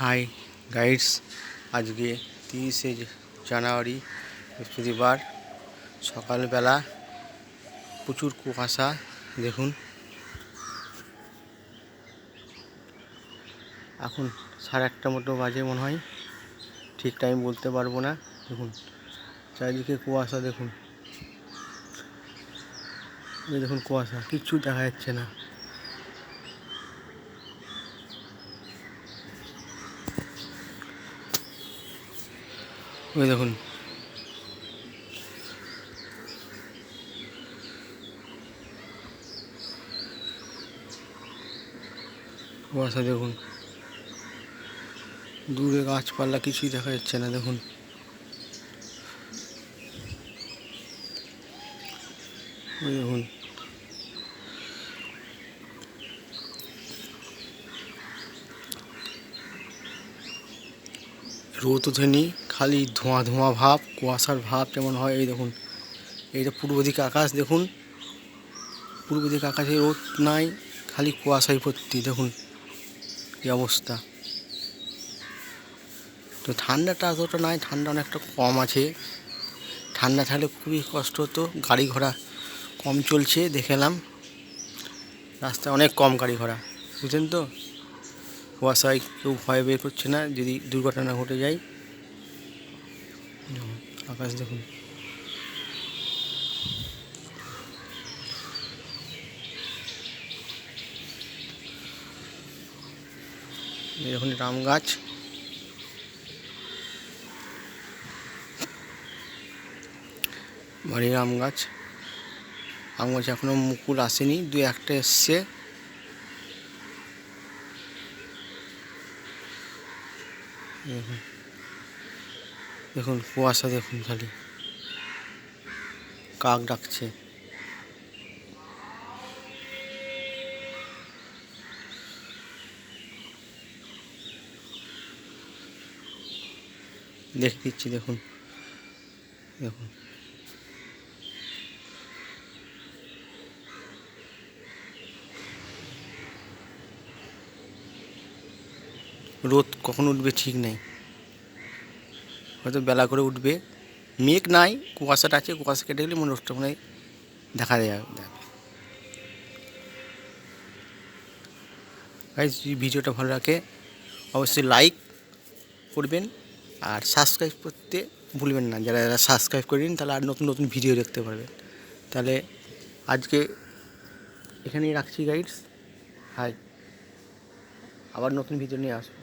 High guides, আজকে 30শে জানুয়ারি বৃহস্পতিবার সকালবেলা প্রচুর কুয়াশা। দেখুন এখন 1:30 মতো বাজে মনে হয়, ঠিক টাইম বলতে পারবো না। দেখুন চারিদিকে কুয়াশা, দেখুন দেখুন কুয়াশা, কিচ্ছু দেখা যাচ্ছে না। ওই দেখুন কুয়াশা, দেখুন দূরে গাছপালা কিছুই দেখা যাচ্ছে না। দেখুন ওই দেখুন রোদ ওঠেনি, খালি ধোঁয়া ধোঁয়া ভাব, কুয়াশার ভাব যেমন হয়। এই দেখুন এইটা পূর্ব দিকে আকাশ, দেখুন পূর্ব দিকে আকাশে রোদ নাই, খালি কুয়াশায় ভর্তি। দেখুন কি অবস্থা। তো ঠান্ডাটা এতটা নাই, ঠান্ডা অনেকটা কম আছে। ঠান্ডা থাকলে খুবই কষ্ট হতো, গাড়ি ঘোড়া কম চলছে দেখলাম, রাস্তায় অনেক কম গাড়ি ঘোড়া, বুঝলেন তো। কুয়াশায় কেউ ভয় বের করছে না যদি দুর্ঘটনা ঘটে যায়। আকাশ দেখুন, দেখুন আম গাছ, বাড়ির আম গাছ এখনো মুকুল আসেনি, 2-1টা এসছে। দেখুন কুয়াশা, দেখুন খালি কাক ডাকছে। দেখে দিচ্ছি, দেখুন দেখুন রোদ কখন উঠবে ঠিক নেই, হয়তো বেলা করে উঠবে। মেঘ নাই, কুয়াশাটা আছে, কুয়াশা কেটে গেলে মনে রোদটা মনে হয় দেখা যাবে। গাইস, যদি ভিডিওটা ভালো লাগে অবশ্যই লাইক করবেন আর সাবস্ক্রাইব করতে ভুলবেন না। যারা যারা সাবস্ক্রাইব করেন তাহলে আর নতুন নতুন ভিডিও দেখতে পারবেন। তাহলে আজকে এখানেই রাখছি গাইডস। হাই, আবার নতুন ভিডিও নিয়ে আসবো।